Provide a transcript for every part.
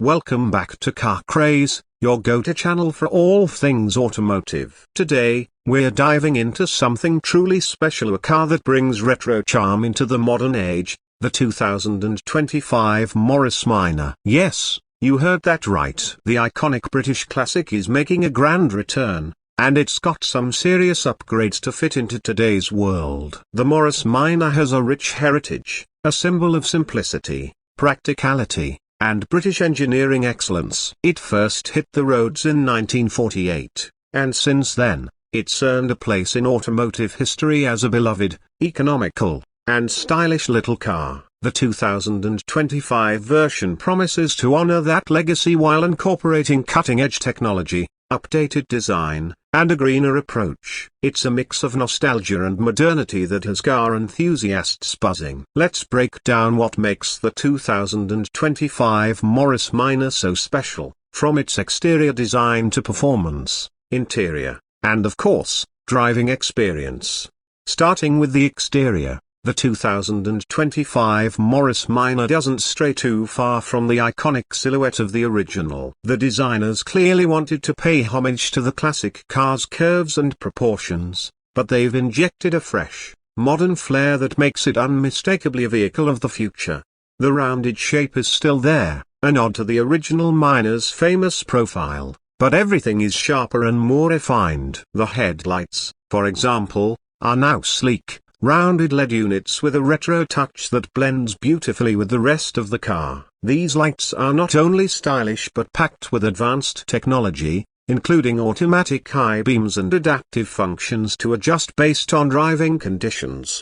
Welcome back to Car Craze, your go-to channel for all things automotive. Today, we're diving into something truly special, a car that brings retro charm into the modern age, the 2025 Morris Minor. Yes, you heard that right. The iconic British classic is making a grand return, and it's got some serious upgrades to fit into today's world. The Morris Minor has a rich heritage, a symbol of simplicity, practicality, and British engineering excellence. It first hit the roads in 1948, and since then, it's earned a place in automotive history as a beloved, economical, and stylish little car. The 2025 version promises to honor that legacy while incorporating cutting-edge technology, updated design, and a greener approach. It's a mix of nostalgia and modernity that has car enthusiasts buzzing. Let's break down what makes the 2025 Morris Minor so special, from its exterior design to performance, interior, and of course, driving experience. Starting with the exterior, the 2025 Morris Minor doesn't stray too far from the iconic silhouette of the original. The designers clearly wanted to pay homage to the classic car's curves and proportions, but they've injected a fresh, modern flair that makes it unmistakably a vehicle of the future. The rounded shape is still there, a nod to the original Minor's famous profile, but everything is sharper and more refined. The headlights, for example, are now sleek, rounded LED units with a retro touch that blends beautifully with the rest of the car. These lights are not only stylish but packed with advanced technology, including automatic high beams and adaptive functions to adjust based on driving conditions.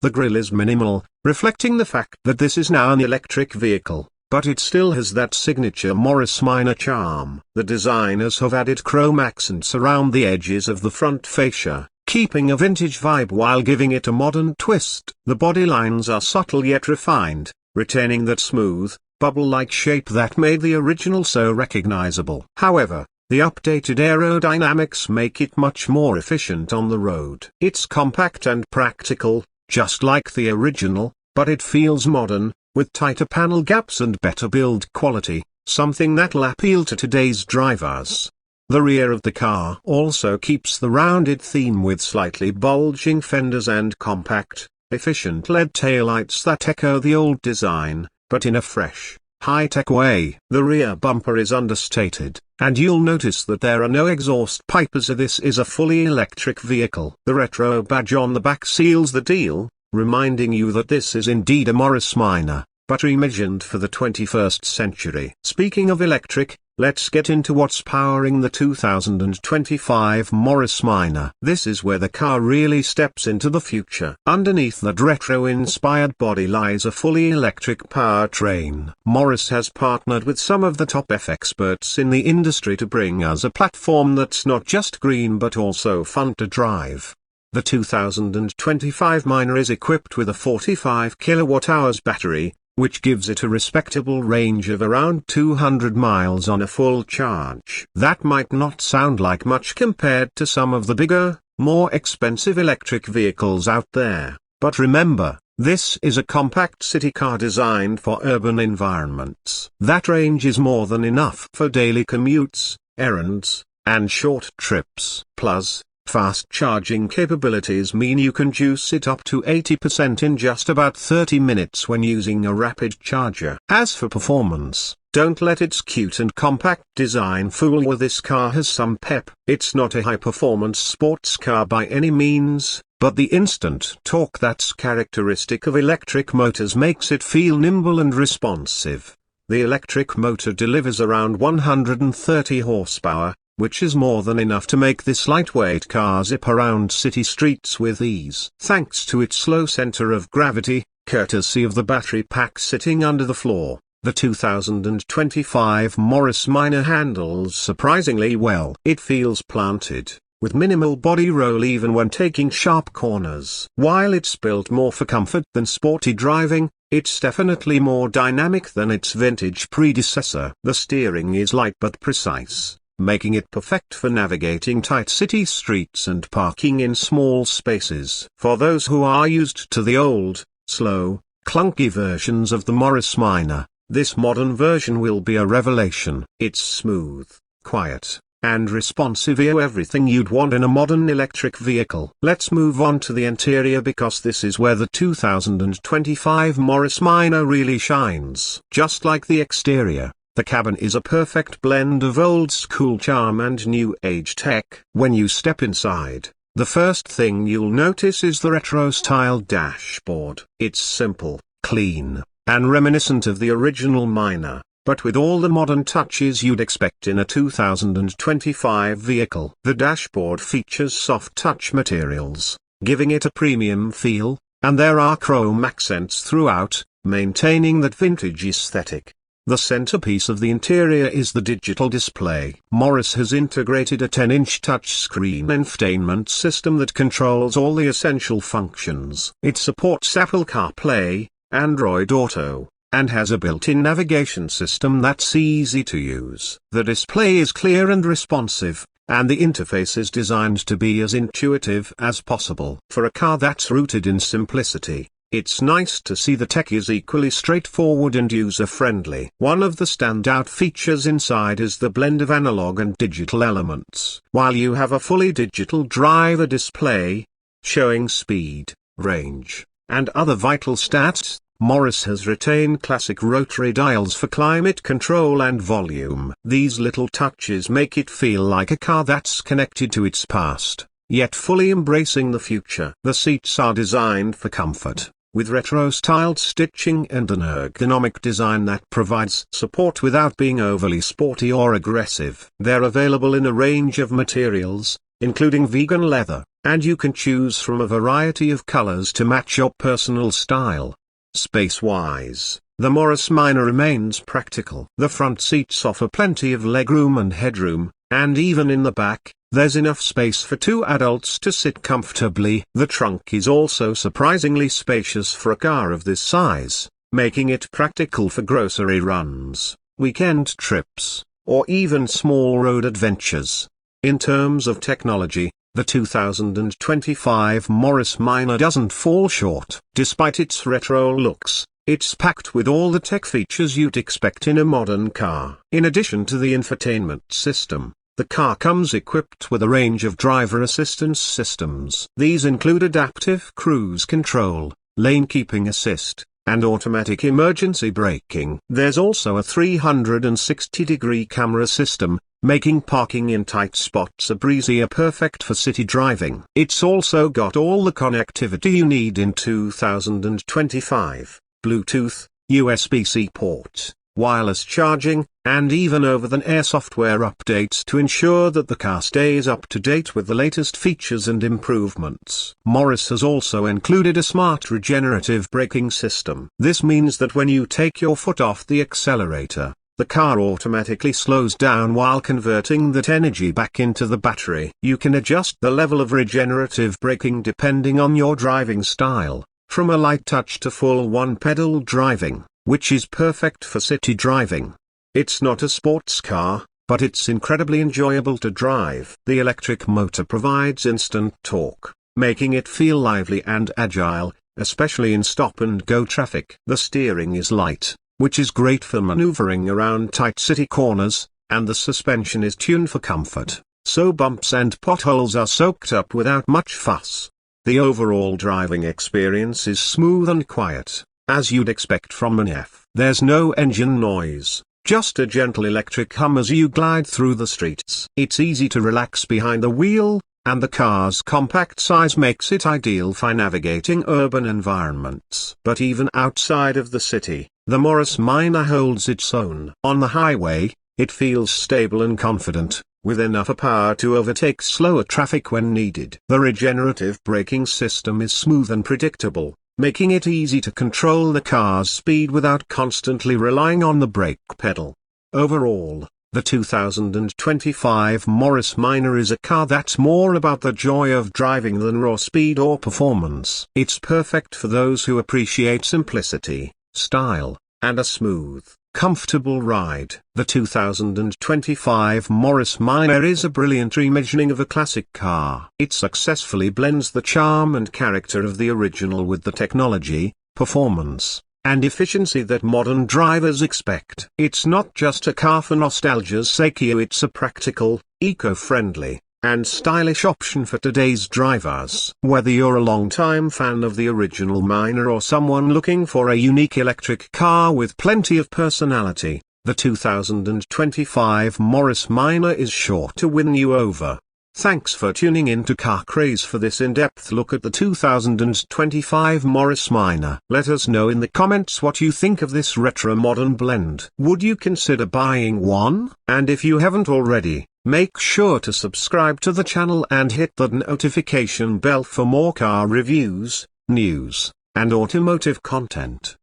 The grille is minimal, reflecting the fact that this is now an electric vehicle, but it still has that signature Morris Minor charm. The designers have added chrome accents around the edges of the front fascia, keeping a vintage vibe while giving it a modern twist. The body lines are subtle yet refined, retaining that smooth, bubble-like shape that made the original so recognizable. However, the updated aerodynamics make it much more efficient on the road. It's compact and practical, just like the original, but it feels modern, with tighter panel gaps and better build quality, something that'll appeal to today's drivers. The rear of the car also keeps the rounded theme with slightly bulging fenders and compact, efficient LED taillights that echo the old design, but in a fresh, high-tech way. The rear bumper is understated, and you'll notice that there are no exhaust pipes as this is a fully electric vehicle. The retro badge on the back seals the deal, reminding you that this is indeed a Morris Minor, but reimagined for the 21st century. Speaking of electric, let's get into what's powering the 2025 Morris Minor. This is where the car really steps into the future. Underneath that retro-inspired body lies a fully electric powertrain. Morris has partnered with some of the top experts in the industry to bring us a platform that's not just green but also fun to drive. The 2025 Minor is equipped with a 45 kWh battery, which gives it a respectable range of around 200 miles on a full charge. That might not sound like much compared to some of the bigger, more expensive electric vehicles out there, but remember, this is a compact city car designed for urban environments. That range is more than enough for daily commutes, errands, and short trips. Plus, fast charging capabilities mean you can juice it up to 80% in just about 30 minutes when using a rapid charger. As for performance, don't let its cute and compact design fool you. This car has some pep. It's not a high-performance sports car by any means, but the instant torque that's characteristic of electric motors makes it feel nimble and responsive. The electric motor delivers around 130 horsepower, which is more than enough to make this lightweight car zip around city streets with ease. Thanks to its low center of gravity, courtesy of the battery pack sitting under the floor, the 2025 Morris Minor handles surprisingly well. It feels planted, with minimal body roll even when taking sharp corners. While it's built more for comfort than sporty driving, it's definitely more dynamic than its vintage predecessor. The steering is light but precise, making it perfect for navigating tight city streets and parking in small spaces. For those who are used to the old, slow, clunky versions of the Morris Minor, This modern version will be a revelation. It's smooth, quiet, and responsive, everything you'd want in a modern electric vehicle. Let's move on to the interior, because this is where the 2025 Morris Minor really shines. Just like the exterior, the cabin is a perfect blend of old-school charm and new-age tech. When you step inside, the first thing you'll notice is the retro-styled dashboard. It's simple, clean, and reminiscent of the original Minor, but with all the modern touches you'd expect in a 2025 vehicle. The dashboard features soft touch materials, giving it a premium feel, and there are chrome accents throughout, maintaining that vintage aesthetic. The centerpiece of the interior is the digital display. Morris has integrated a 10-inch touchscreen infotainment system that controls all the essential functions. It supports Apple CarPlay, Android Auto, and has a built-in navigation system that's easy to use. The display is clear and responsive, and the interface is designed to be as intuitive as possible. For a car that's rooted in simplicity, it's nice to see the tech is equally straightforward and user-friendly. One of the standout features inside is the blend of analog and digital elements. While you have a fully digital driver display, showing speed, range, and other vital stats, Morris has retained classic rotary dials for climate control and volume. These little touches make it feel like a car that's connected to its past, yet fully embracing the future. The seats are designed for comfort, with retro-styled stitching and an ergonomic design that provides support without being overly sporty or aggressive. They're available in a range of materials, including vegan leather, and you can choose from a variety of colors to match your personal style. Space-wise, the Morris Minor remains practical. The front seats offer plenty of legroom and headroom, and even in the back, there's enough space for two adults to sit comfortably. The trunk is also surprisingly spacious for a car of this size, making it practical for grocery runs, weekend trips, or even small road adventures. In terms of technology, the 2025 Morris Minor doesn't fall short. Despite its retro looks, it's packed with all the tech features you'd expect in a modern car. In addition to the infotainment system, the car comes equipped with a range of driver assistance systems. These include adaptive cruise control, lane keeping assist, and automatic emergency braking. There's also a 360-degree camera system, making parking in tight spots a breezy, perfect for city driving. It's also got all the connectivity you need in 2025, Bluetooth, USB-C port, wireless charging, and even over-the-air software updates to ensure that the car stays up to date with the latest features and improvements. Morris has also included a smart regenerative braking system. This means that when you take your foot off the accelerator, the car automatically slows down while converting that energy back into the battery. You can adjust the level of regenerative braking depending on your driving style, from a light touch to full one-pedal driving, which is perfect for city driving. It's not a sports car, but it's incredibly enjoyable to drive. The electric motor provides instant torque, making it feel lively and agile, especially in stop-and-go traffic. The steering is light, which is great for maneuvering around tight city corners, and the suspension is tuned for comfort, so bumps and potholes are soaked up without much fuss. The overall driving experience is smooth and quiet, as you'd expect from an F. There's no engine noise, just a gentle electric hum as you glide through the streets. It's easy to relax behind the wheel, and the car's compact size makes it ideal for navigating urban environments. But even outside of the city, the Morris Minor holds its own. On the highway, it feels stable and confident, with enough power to overtake slower traffic when needed. The regenerative braking system is smooth and predictable, making it easy to control the car's speed without constantly relying on the brake pedal. Overall, the 2025 Morris Minor is a car that's more about the joy of driving than raw speed or performance. It's perfect for those who appreciate simplicity, style, and a smooth, comfortable ride. The 2025 Morris Minor is a brilliant reimagining of a classic car. It successfully blends the charm and character of the original with the technology, performance, and efficiency that modern drivers expect. It's not just a car for nostalgia's sake, it's a practical, eco-friendly, and stylish option for today's drivers. Whether you're a long-time fan of the original Miner or someone looking for a unique electric car with plenty of personality, the 2025 Morris Minor is sure to win you over. Thanks for tuning in to Car Craze for this in-depth look at the 2025 Morris Minor. Let us know in the comments what you think of this retro-modern blend. Would you consider buying one? And if you haven't already, make sure to subscribe to the channel and hit the notification bell for more car reviews, news, and automotive content.